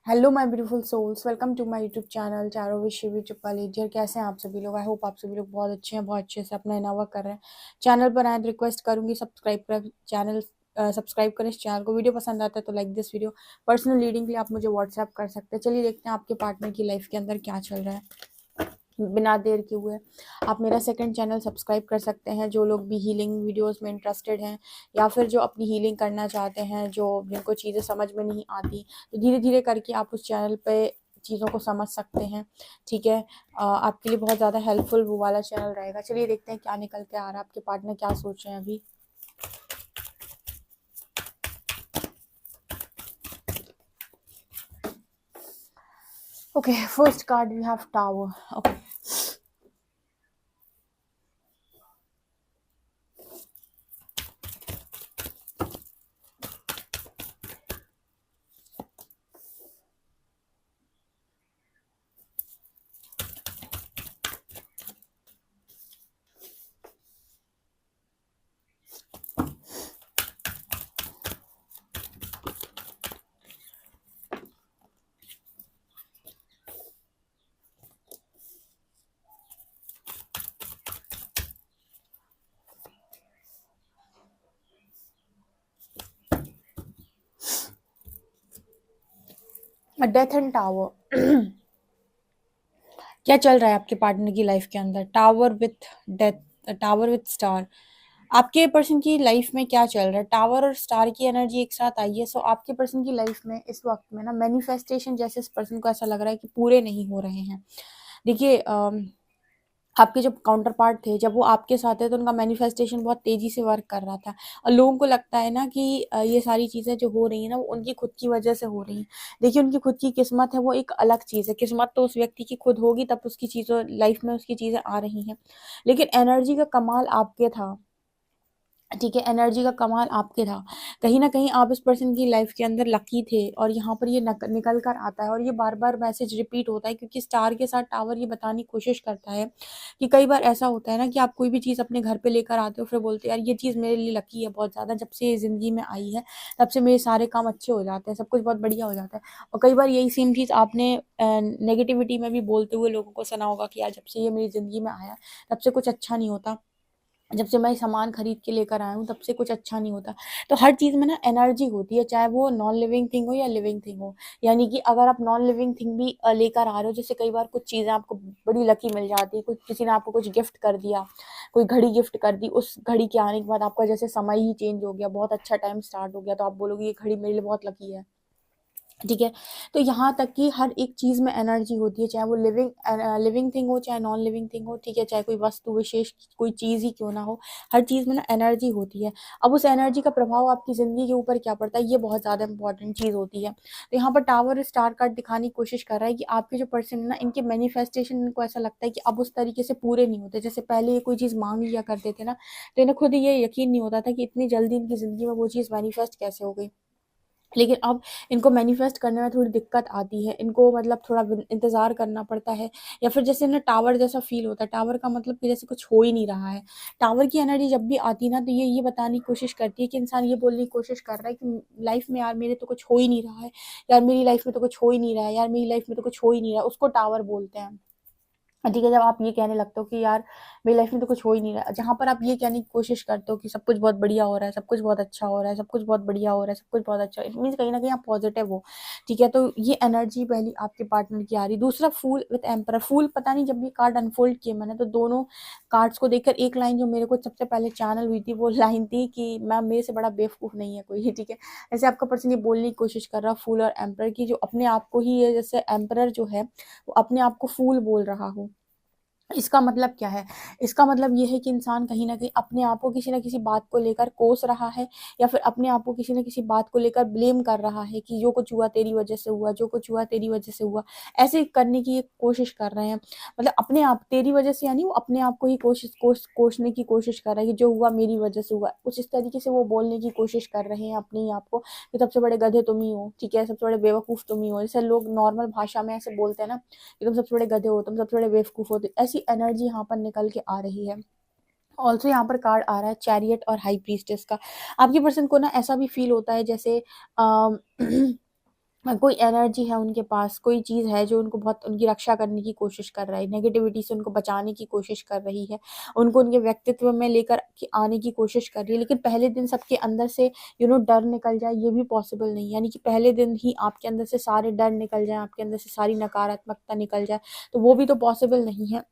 Hello my beautiful souls, welcome to my YouTube channel चारों विश्व YouTube. कैसे हैं आप सभी लोग? आई होप आप सभी लोग बहुत अच्छे हैं, बहुत अच्छे से अपना इनावा कर रहे हैं। चैनल पर आए तो रिक्वेस्ट करूंगी सब्सक्राइब करें इस चैनल को। वीडियो पसंद आता है तो like this video. Personal reading के लिए आप मुझे व्हाट्सएप कर सकते हैं। चलिए देखते हैं आपके पार्टनर की लाइफ के अंदर क्या चल रहा है। बिना देर के हुए आप मेरा सेकंड चैनल सब्सक्राइब कर सकते हैं, जो लोग भी हीलिंग वीडियोस में इंटरेस्टेड हैं या फिर जो अपनी हीलिंग करना चाहते हैं, जो जिनको चीज़ें समझ में नहीं आती, तो धीरे धीरे करके आप उस चैनल पे चीज़ों को समझ सकते हैं। ठीक है, आपके लिए बहुत ज़्यादा हेल्पफुल वो वाला चैनल रहेगा। चलिए देखते हैं क्या निकल के आ रहा है, आपके पार्टनर क्या सोच रहे हैं अभी। Okay, first card we have tower. Okay, death and tower. क्या चल रहा है आपके पार्टनर की लाइफ के अंदर? Tower with death, tower with star. आपके पर्सन की लाइफ में क्या चल रहा है? टावर और स्टार की एनर्जी एक साथ आई है। सो आपके पर्सन की लाइफ में इस वक्त में ना मैनिफेस्टेशन जैसे इस पर्सन को ऐसा लग रहा है कि पूरे नहीं हो रहे हैं। देखिए, आपके जो काउंटर पार्ट थे, जब वो आपके साथ थे तो उनका मैनिफेस्टेशन बहुत तेजी से वर्क कर रहा था। और लोगों को लगता है ना कि ये सारी चीज़ें जो हो रही हैं ना, वो उनकी खुद की वजह से हो रही हैं। देखिए, उनकी खुद की किस्मत है, वो एक अलग चीज़ है। किस्मत तो उस व्यक्ति की खुद होगी, तब उसकी चीज़ों लाइफ में उसकी चीज़ें आ रही हैं। लेकिन एनर्जी का कमाल आपके था। ठीक है, एनर्जी का कमाल आपके था। कहीं न कहीं आप इस पर्सन की लाइफ़ के अंदर लकी थे और यहाँ पर ये निकल कर आता है और ये बार-बार मैसेज रिपीट होता है, क्योंकि स्टार के साथ टावर ये बताने की कोशिश करता है कि कई बार ऐसा होता है ना कि आप कोई भी चीज़ अपने घर पे लेकर आते हो, फिर बोलते हो यार ये चीज़ मेरे लिए लकी है बहुत ज़्यादा, जब से ये ज़िंदगी में आई है, तब से मेरे सारे काम अच्छे हो जाते हैं, सब कुछ बहुत बढ़िया हो जाता है। और कई बार यही सेम चीज़ आपने नेगेटिविटी में भी बोलते हुए लोगों को सुना होगा कि यार जब से ये मेरी ज़िंदगी में आया, तब से कुछ अच्छा नहीं होता। जब से मैं सामान खरीद के लेकर आया हूँ, तब से कुछ अच्छा नहीं होता। तो हर चीज़ में ना एनर्जी होती है, चाहे वो नॉन लिविंग थिंग हो या लिविंग थिंग हो। यानी कि अगर आप नॉन लिविंग थिंग भी लेकर आ रहे हो, जैसे कई बार कुछ चीज़ें आपको बड़ी लकी मिल जाती है, कुछ किसी ने आपको कुछ गिफ्ट कर दिया, कोई घड़ी गिफ्ट कर दी, उस घड़ी के आने के बाद आपका जैसे समय ही चेंज हो गया, बहुत अच्छा टाइम स्टार्ट हो गया, तो आप बोलोगे ये घड़ी मेरे लिए बहुत लकी है। ठीक है, तो यहाँ तक कि हर एक चीज़ में एनर्जी होती है, चाहे वो लिविंग थिंग हो, चाहे नॉन लिविंग थिंग हो। ठीक है, चाहे कोई वस्तु विशेष कोई चीज़ ही क्यों ना हो, हर चीज़ में ना एनर्जी होती है। अब उस एनर्जी का प्रभाव आपकी ज़िंदगी के ऊपर क्या पड़ता है, ये बहुत ज़्यादा इंपॉर्टेंट चीज़ होती है। तो यहाँ पर टावर स्टार कार्ड दिखाने की कोशिश कर रहा है कि आपके जो पर्सन है ना, इनके मैनिफेस्टेशन, इनको ऐसा लगता है कि अब उस तरीके से पूरे नहीं होते जैसे पहले ये कोई चीज़ मांग लिया करते थे ना, तो इन्हें खुद ये यकीन नहीं होता था कि इतनी जल्दी इनकी ज़िंदगी में वो चीज़ मैनिफेस्ट कैसे हो गई। लेकिन अब इनको मैनिफेस्ट करने में थोड़ी दिक्कत आती है, इनको मतलब थोड़ा इंतज़ार करना पड़ता है, या फिर जैसे ना टावर जैसा फील होता है। टावर का मतलब कि जैसे कुछ हो ही नहीं रहा है। टावर की एनर्जी जब भी आती है ना, तो ये बताने की कोशिश करती है कि इंसान ये बोलने की कोशिश कर रहा है कि लाइफ में यार मेरे तो कुछ हो ही नहीं रहा है, यार मेरी लाइफ में तो कुछ हो ही नहीं रहा है, यार मेरी लाइफ में तो कुछ हो ही नहीं रहा है, उसको टावर बोलते हैं। ठीक है, जब आप ये कहने लगते हो कि यार मेरी लाइफ में तो कुछ हो ही नहीं रहा है, जहाँ पर आप ये कहने की कोशिश करते हो कि सब कुछ बहुत बढ़िया हो रहा है, सब कुछ बहुत अच्छा हो रहा है, सब कुछ बहुत बढ़िया हो रहा है, सब कुछ बहुत अच्छा, इट मीन्स कहीं न कहीं आप पॉजिटिव हो। ठीक है, तो ये एनर्जी पहली आपके पार्टनर की आ रही है। दूसरा फूल विद एम्परर। फूल, पता नहीं, जब भी कार्ड अनफोल्ड किए मैंने, तो दोनों कार्ड्स को देखकर एक लाइन जो मेरे को सबसे पहले चैनल हुई थी, वो लाइन थी कि मैम मेरे से बड़ा बेवकूफ़ नहीं है कोई। ठीक है, ऐसे आपका पर्सन ये बोलने की कोशिश कर रहा है फूल और एम्परर की, जो अपने आप को ही है, जैसे एम्परर जो है वो अपने आप को फूल बोल रहा हो। इसका मतलब क्या है? इसका मतलब ये है कि इंसान कहीं न कहीं अपने आप को किसी न किसी बात को लेकर कोस रहा है, या फिर अपने आप को किसी न किसी बात को लेकर ब्लेम कर रहा है कि जो कुछ हुआ तेरी वज़ह से हुआ, जो कुछ हुआ तेरी वज़ह से हुआ। ऐसे करने की ये कोशिश कर रहे हैं। मतलब अपने आप, तेरी वज़ह से यानी वो अपने आप को ही कोसने की कोशिश कर रहा है कि जो हुआ मेरी वज़ह से हुआ। कुछ इस तरीके से वो बोलने की कोशिश कर रहे हैं अपने ही आप को कि सबसे बड़े गधे तुम ही हो, ठीक है? सबसे बड़े बेवकूफ़ तुम ही हो। जैसे लोग नॉर्मल भाषा में ऐसे बोलते हैं ना कि तुम सबसे बड़े गधे हो, तुम सबसे बड़े बेवकूफ़ हो, तो ऐसी एनर्जी यहाँ पर निकल के आ रही है। ऑल्सो यहाँ पर कार्ड आ रहा है चैरियट और हाई प्रीस्टेस का। आपके पर्सन को ना ऐसा भी फ़ील होता है जैसे अ कोई एनर्जी है उनके पास, कोई चीज़ है जो उनको बहुत उनकी रक्षा करने की कोशिश कर रहा है, नेगेटिविटी से उनको बचाने की कोशिश कर रही है, उनको उनके व्यक्तित्व में लेकर के आने की कोशिश कर रही है। लेकिन पहले दिन सबके अंदर से डर निकल जाए, ये भी पॉसिबल नहीं है। यानी कि पहले दिन ही आपके अंदर से सारे डर निकल जाएँ, आपके अंदर से सारी नकारात्मकता निकल जाए, तो वो भी तो पॉसिबल नहीं है।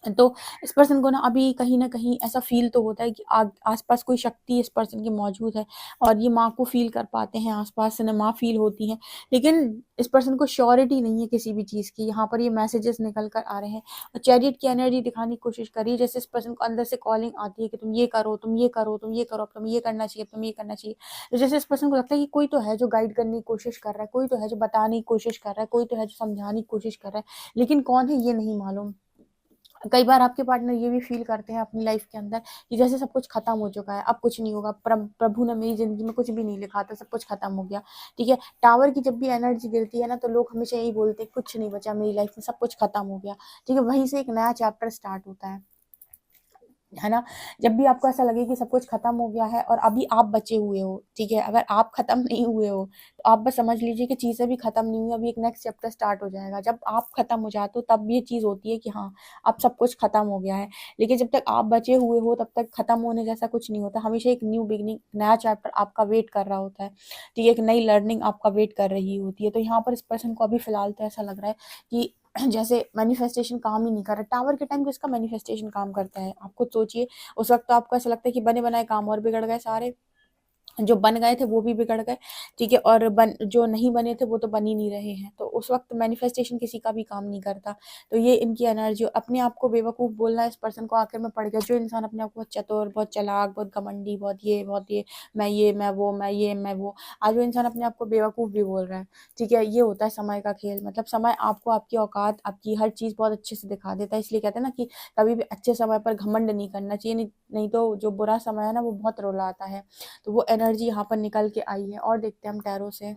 तो इस पर्सन को ना अभी कहीं न कहीं ऐसा फ़ील तो होता है कि आस-पास कोई शक्ति इस पर्सन के मौजूद है, और ये माँ को फ़ील कर पाते हैं, आस-पास से ना माँ फ़ील होती हैं। लेकिन इस पर्सन को श्योरिटी नहीं है किसी भी चीज़ की। यहाँ पर ये मैसेजेस निकल कर आ रहे हैं, और चैरियट की एनर्जी दिखाने की कोशिश कर रही है, जैसे इस पर्सन को अंदर से कॉलिंग आती है कि तुम ये करो, तुम ये करो, तुम ये करो, अब तुम्हें ये करना चाहिए, अब तुम्हें ये करना चाहिए। तो जैसे इस पर्सन को लगता है कि कोई तो है जो गाइड करने की कोशिश कर रहा है, कोई तो है जो बताने की कोशिश कर रहा है, कोई तो है जो समझाने की कोशिश कर रहा है, लेकिन कौन है ये नहीं मालूम। कई बार आपके पार्टनर ये भी फ़ील करते हैं अपनी लाइफ़ के अंदर कि जैसे सब कुछ ख़त्म हो चुका है, अब कुछ नहीं होगा, प्रभु ने मेरी ज़िंदगी में कुछ भी नहीं लिखा था, सब कुछ ख़त्म हो गया, ठीक है? टावर की जब भी एनर्जी गिरती है ना, तो लोग हमेशा यही बोलते हैं, कुछ नहीं बचा मेरी लाइफ़ में, सब कुछ ख़त्म हो गया, ठीक है? वहीं से एक नया चैप्टर स्टार्ट होता है ना? जब भी आपको ऐसा लगे कि सब कुछ खत्म हो गया है और अभी आप बचे हुए हो, ठीक है? अगर आप खत्म नहीं हुए हो, तो आप बस समझ लीजिए कि चीज़ें भी खत्म नहीं हुई, अभी एक नेक्स्ट चैप्टर स्टार्ट हो जाएगा। जब आप खत्म हो जाते हो, तब ये चीज़ होती है कि हाँ, अब सब कुछ खत्म हो गया है। लेकिन जब तक आप बचे हुए हो, तब तक खत्म होने जैसा कुछ नहीं होता। हमेशा एक न्यू बिगिनिंग, नया चैप्टर आपका वेट कर रहा होता है, ठीक है? एक नई लर्निंग आपका वेट कर रही होती है। तो यहाँ पर इस पर्सन को अभी फ़िलहाल तो ऐसा लग रहा है कि जैसे मैनिफेस्टेशन काम ही नहीं कर रहा। टावर के टाइम किसका मैनिफेस्टेशन काम करता है? आप खुद सोचिए। उस वक़्त तो आपको ऐसा लगता है कि बने-बनाए काम और बिगड़ गए सारे। जो बन गए थे वो भी बिगड़ गए, ठीक है? और जो नहीं बने थे वो तो बन ही नहीं रहे हैं। तो उस वक़्त मैनिफेस्टेशन किसी का भी काम नहीं करता। तो ये इनकी एनर्जी, अपने आप को बेवकूफ़ बोलना इस पर्सन को आखिर में पड़ गया। जो इंसान अपने आप को बहुत चतुर, बहुत चालाक, बहुत घमंडी, बहुत ये, मैं ये, मैं वो, मैं ये, मैं वो। आज वो इंसान अपने आप को बेवकूफ़ भी बोल रहा है, ठीक है? ये होता है समय का खेल। मतलब समय आपको आपकी औकात, आपकी हर चीज़ बहुत अच्छे से दिखा देता है। इसलिए कहते हैं ना कि कभी भी अच्छे समय पर घमंड नहीं करना चाहिए, नहीं नहीं तो जो बुरा समय है ना वो बहुत रुलाता है। तो वो एनर्जी यहाँ पर निकल के आई है, और देखते हैं हम टैरो से।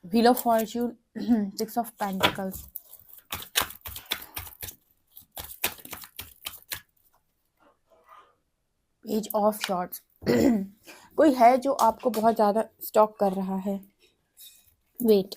Wheel of Fortune, six of pentacles, page of shorts. कोई है जो आपको बहुत ज़्यादा स्टॉक कर रहा है। Wait.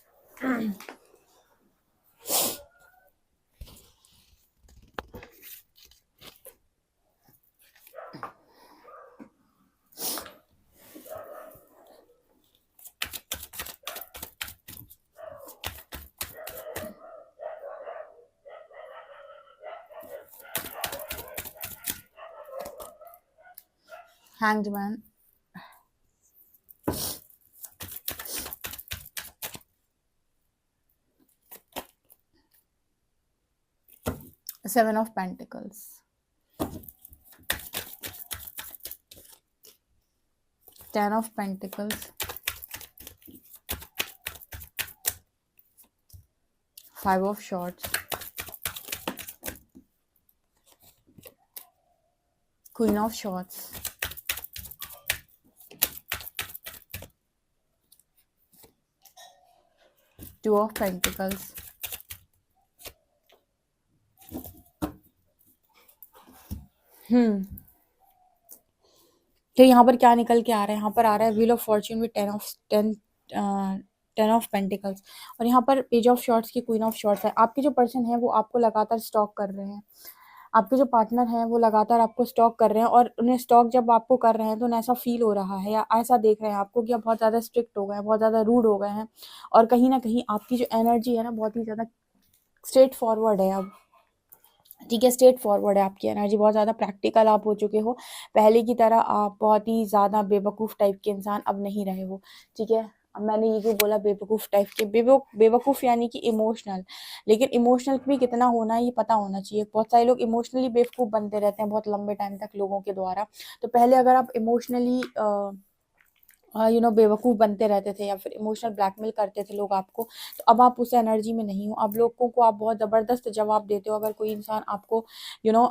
Hanged man, seven of pentacles, 10 of Pentacles, 5 of Swords, Queen of Swords, 2 of Pentacles, तो यहाँ पर क्या निकल के आ रहा है? यहाँ पर आ रहा है wheel of Fortune with 10 of pentacles, और यहाँ पर पेज ऑफ शॉर्ट्स की क्वीन ऑफ शॉर्ट्स है। आपके जो पर्सन है वो आपको लगातार स्टॉक कर रहे हैं। आपके जो पार्टनर हैं वो लगातार आपको स्टॉक कर रहे हैं, और उन्हें स्टॉक जब आपको कर रहे हैं तो उन्हें ऐसा फील हो रहा है या ऐसा देख रहे हैं आपको कि आप बहुत ज़्यादा स्ट्रिक्ट हो गए हैं, बहुत ज़्यादा रूड हो गए हैं, और कहीं न कहीं आपकी जो एनर्जी है ना बहुत ही ज़्यादा स्ट्रेट फॉरवर्ड है अब, ठीक है? स्ट्रेट फॉरवर्ड है आपकी एनर्जी, बहुत ज़्यादा प्रैक्टिकल आप हो चुके हो। पहले की तरह आप बहुत ही ज़्यादा बेवकूफ़ टाइप के इंसान अब नहीं रहे हो, ठीक है? अब मैंने ये क्यों बोला बेवकूफ़ टाइप के? बेवकूफ़ यानी कि इमोशनल, लेकिन इमोशनल भी कितना होना है ये पता होना चाहिए। बहुत सारे लोग इमोशनली बेवकूफ़ बनते रहते हैं बहुत लंबे टाइम तक लोगों के द्वारा। तो पहले अगर आप इमोशनली बेवकूफ़ बनते रहते थे या फिर इमोशनल ब्लैकमेल करते थे लोग आपको, तो अब आप उस एनर्जी में नहीं हो। अब लोगों को आप बहुत ज़बरदस्त जवाब देते हो। अगर कोई इंसान आपको यू नो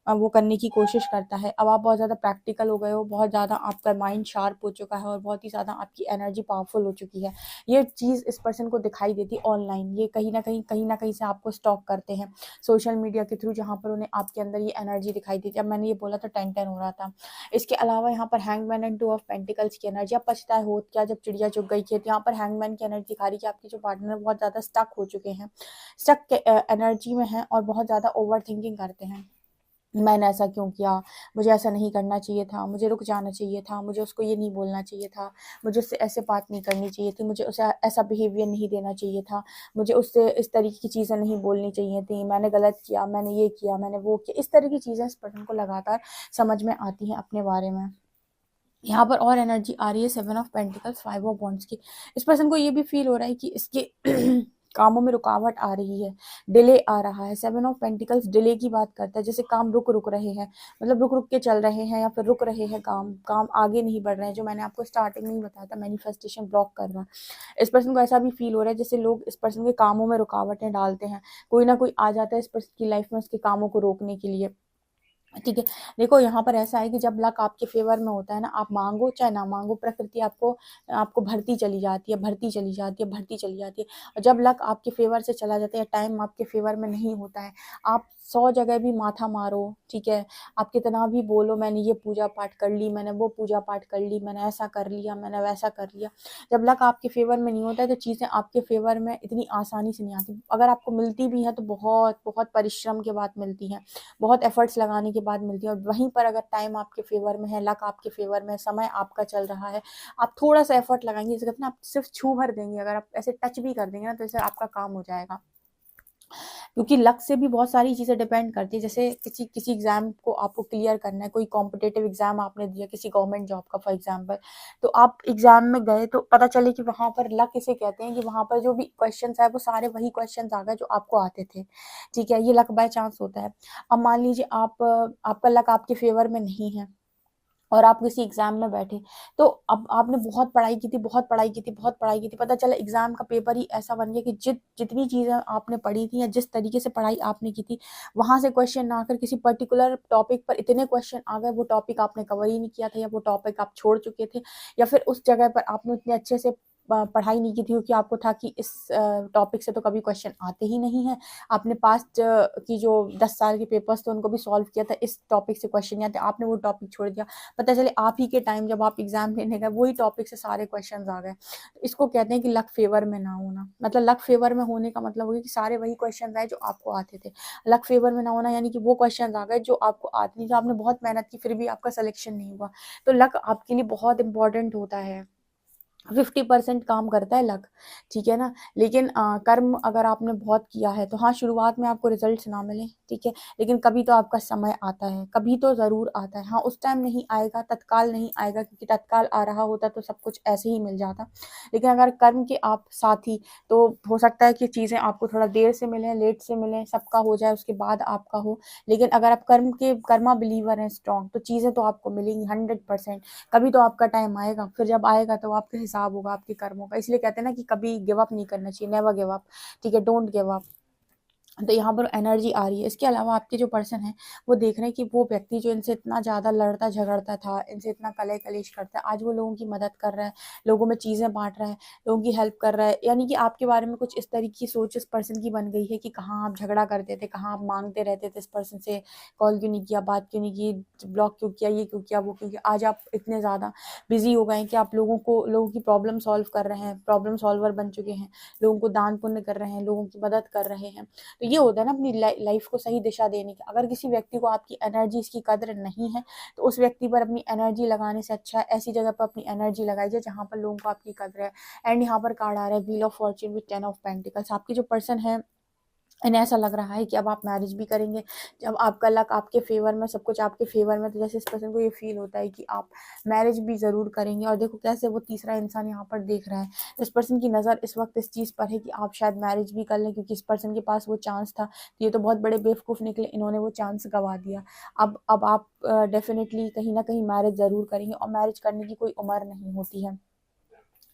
वो करने की कोशिश करता है। अब आप बहुत ज़्यादा प्रैक्टिकल हो गए हो, बहुत ज़्यादा आपका माइंड शार्प हो चुका है और बहुत ही ज़्यादा आपकी एनर्जी पावरफुल हो चुकी है। ये चीज़ इस पर्सन को दिखाई देती है ऑनलाइन। ये कहीं न कहीं से आपको स्टॉक करते हैं सोशल मीडिया के थ्रू, जहाँ पर उन्हें आपके अंदर ये एनर्जी दिखाई देती है। अब मैंने ये बोला तो 10-10 हो रहा था। इसके अलावा यहाँ पर हैंगमैन एंड 2 ऑफ पेंटिकल्स की एनर्जी। अब पछता है होत क्या जब चिड़िया चुग गई खेत। यहाँ पर हैंगमैन की एनर्जी दिखा रही है कि आपके जो पार्टनर बहुत ज़्यादा स्टक हो चुके हैं, स्टक के एनर्जी में हैं और बहुत ज़्यादा ओवरथिंकिंग करते हैं। मैंने ऐसा क्यों किया? मुझे ऐसा नहीं करना चाहिए था, मुझे रुक जाना चाहिए था, मुझे उसको ये नहीं बोलना चाहिए था, मुझे उससे ऐसे बात नहीं करनी चाहिए थी, मुझे उसे ऐसा बिहेवियर नहीं देना चाहिए था, मुझे उससे इस तरीके की चीज़ें नहीं बोलनी चाहिए थी, मैंने गलत किया, मैंने ये किया, मैंने वो किया। इस तरह की चीज़ें इस पर्सन को लगातार समझ में आती हैं अपने बारे में। यहाँ पर और एनर्जी आ रही है 7 ऑफ पेंटिकल्स, 5 ऑफ वॉन्ड्स की। इस पर्सन को ये भी फील हो रहा है कि इसके कामों में रुकावट आ रही है, डिले आ रहा है। 7 ऑफ पेंटिकल्स डिले की बात करता है, जैसे काम रुक रहे हैं, मतलब रुक के चल रहे हैं या फिर रुक रहे हैं काम आगे नहीं बढ़ रहे हैं। जो मैंने आपको स्टार्टिंग में ही बताया था, मैनिफेस्टेशन ब्लॉक कर रहा है। इस पर्सन को ऐसा भी फील हो रहा है जैसे लोग इस पर्सन के कामों में रुकावटें डालते हैं। कोई ना कोई आ जाता है इस पर्सन की लाइफ में उसके कामों को रोकने के लिए। ठीक है, देखो यहाँ पर ऐसा है कि जब लक आपके फेवर में होता है ना, आप मांगो चाहे ना मांगो, प्रकृति आपको आपको भरती चली जाती है, भरती चली जाती है, भरती चली जाती है। और जब लक आपके फेवर से चला जाता है, टाइम आपके फेवर में नहीं होता है, आप 100 जगह भी माथा मारो, ठीक है, आप कितना भी बोलो मैंने ये पूजा पाठ कर ली, मैंने वो पूजा पाठ कर ली, मैंने ऐसा कर लिया, मैंने वैसा कर लिया, जब लक आपके फेवर में नहीं होता है तो चीज़ें आपके फेवर में इतनी आसानी से नहीं आती। अगर आपको मिलती भी है तो बहुत बहुत परिश्रम के बाद मिलती हैं, बहुत एफर्ट्स लगाने के बाद मिलती है। और वहीं पर अगर टाइम आपके फेवर में है, लक आपके फेवर में है, समय आपका चल रहा है, आप थोड़ा सा एफर्ट लगाएंगे, जैसे कहते हैं ना, आप सिर्फ छू भर देंगे, अगर आप ऐसे टच भी कर देंगे ना तो इससे आपका काम हो जाएगा। क्योंकि लक से भी बहुत सारी चीज़ें डिपेंड करती है। जैसे किसी एग्जाम को आपको क्लियर करना है, कोई कॉम्पिटेटिव एग्जाम आपने दिया किसी गवर्नमेंट जॉब का फॉर एग्जाम्पल, तो आप एग्जाम में गए तो पता चले कि वहाँ पर लक इसे कहते हैं कि वहाँ पर जो भी क्वेश्चन आए वो सारे वही क्वेश्चन आ गए जो आपको आते थे। ठीक है, ये लक बाय चांस होता है। अब मान लीजिए आपका लक आपके फेवर में नहीं है और आप किसी एग्जाम में बैठे, तो अब आपने बहुत पढ़ाई की थी, बहुत पढ़ाई की थी, बहुत पढ़ाई की थी, पता चला एग्जाम का पेपर ही ऐसा बन गया कि जितनी चीज़ें आपने पढ़ी थी या जिस तरीके से पढ़ाई आपने की थी, वहां से क्वेश्चन ना आकर किसी पर्टिकुलर टॉपिक पर इतने क्वेश्चन आ गए, वो टॉपिक आपने कवर ही नहीं किया था या वो टॉपिक आप छोड़ चुके थे, या फिर उस जगह पर आपने इतने अच्छे से पढ़ाई नहीं की थी क्योंकि आपको था कि इस टॉपिक से तो कभी क्वेश्चन आते ही नहीं है। आपने पास्ट की जो 10 साल के पेपर्स थे उनको भी सॉल्व किया था, इस टॉपिक से क्वेश्चन नहीं आते, आपने वो टॉपिक छोड़ दिया। पता चले आप ही के टाइम जब आप एग्जाम देने गए वही टॉपिक से सारे क्वेश्चंस आ गए। तो इसको कहते हैं कि लक फेवर में ना होना। मतलब लक फेवर में होने का मतलब हो गया कि सारे वही क्वेश्चंस आए जो आपको आते थे। लक फेवर में ना होना यानी कि वो क्वेश्चंस आ गए जो आपको आते नहीं, जो आपने बहुत मेहनत की फिर भी आपका सिलेक्शन नहीं हुआ। तो लक आपके लिए बहुत इंपॉर्टेंट होता है, 50% काम करता है लक, ठीक है ना। लेकिन कर्म अगर आपने बहुत किया है तो हाँ, शुरुआत में आपको रिजल्ट्स ना मिले, ठीक है, लेकिन कभी तो आपका समय आता है, कभी तो ज़रूर आता है। हाँ, उस टाइम नहीं आएगा, तत्काल नहीं आएगा, क्योंकि तत्काल आ रहा होता तो सब कुछ ऐसे ही मिल जाता। लेकिन अगर कर्म के आप साथी, तो हो सकता है कि चीज़ें आपको थोड़ा देर से मिलें, लेट से मिलें, सबका हो जाए उसके बाद आपका हो। लेकिन अगर आप कर्मा बिलीवर हैं स्ट्रॉन्ग, तो चीज़ें तो आपको मिलेंगी 100%। कभी तो आपका टाइम आएगा, फिर जब आएगा तो आपका हिसाब होगा आपके कर्मों का। इसलिए कहते हैं ना कि कभी गिव अप नहीं करना चाहिए, नेवर गिव अप, ठीक है, डोंट गिव अप। तो यहाँ पर एनर्जी आ रही है। इसके अलावा आपके जो पर्सन है वो देख रहे हैं कि वो व्यक्ति जो इनसे इतना ज़्यादा लड़ता झगड़ता था, इनसे इतना कलह कलेश करता है, आज वो लोगों की मदद कर रहा है, लोगों में चीज़ें बांट रहा है, लोगों की हेल्प कर रहा है। यानी कि आपके बारे में कुछ इस तरीके की सोच इस पर्सन की बन गई है कि कहाँ आप झगड़ा करते थे, कहाँ आप मांगते रहते थे इस पर्सन से, कॉल क्यों नहीं किया, बात क्यों नहीं की, ब्लॉक क्यों किया, ये क्यों किया, वो क्यों किया। आज आप इतने ज़्यादा बिजी हो गए हैं कि आप लोगों की प्रॉब्लम सॉल्व कर रहे हैं, प्रॉब्लम सॉल्वर बन चुके हैं, लोगों को दान पुण्य कर रहे हैं, लोगों की मदद कर रहे हैं। तो ये होता है ना अपनी लाइफ को सही दिशा देने की। अगर किसी व्यक्ति को आपकी एनर्जी की कदर नहीं है तो उस व्यक्ति पर अपनी एनर्जी लगाने से अच्छा है ऐसी जगह पर अपनी एनर्जी लगाइए जहाँ पर लोगों को आपकी कदर है। एंड यहाँ पर कार्ड आ रहा है wheel of Fortune with 10 of pentacles. आपके जो पर्सन है, इन्हें ऐसा लग रहा है कि अब आप मैरिज भी करेंगे, जब आपका लक आपके फेवर में, सब कुछ आपके फेवर में, तो जैसे इस पर्सन को ये फील होता है कि आप मैरिज भी ज़रूर करेंगे। और देखो कैसे वो तीसरा इंसान यहाँ पर देख रहा है। इस पर्सन की नज़र इस वक्त इस चीज़ पर है कि आप शायद मैरिज भी कर लें, क्योंकि इस पर्सन के पास वो चांस था। तो ये तो बहुत बड़े बेवकूफ़ निकले, इन्होंने वो चांस गंवा दिया। अब आप डेफिनेटली कहीं ना कहीं मैरिज ज़रूर करेंगे, और मैरिज करने की कोई उम्र नहीं होती है।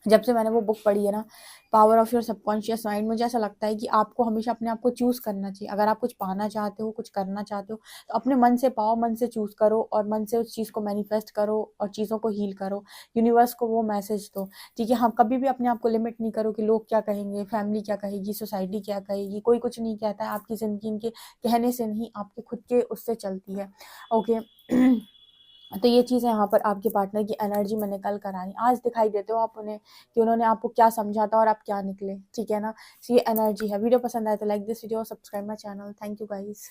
जब से मैंने वो बुक पढ़ी है ना, power of your subconscious mind, मुझे ऐसा लगता है कि आपको हमेशा अपने आप को चूज़ करना चाहिए। अगर आप कुछ पाना चाहते हो, कुछ करना चाहते हो, तो अपने मन से पाओ, मन से चूज़ करो और मन से उस चीज़ को मैनिफेस्ट करो और चीज़ों को हील करो। यूनिवर्स को वो मैसेज दो, ठीक है? हाँ, कभी भी अपने आप को लिमिट नहीं करो कि लोग क्या कहेंगे, फैमिली क्या कहेगी, सोसाइटी क्या कहेगी। कोई कुछ नहीं कहता है, आपकी ज़िंदगी इनके कहने से नहीं, आपके खुद के उससे चलती है। ओके। तो ये चीज़ है, यहाँ पर आपके पार्टनर की एनर्जी मैंने कल कराई। आज दिखाई देते हो आप उन्हें कि उन्होंने आपको क्या समझा था और आप क्या निकले, ठीक है ना? तो ये एनर्जी है। वीडियो पसंद आए तो like this video, subscribe my channel. Thank you guys.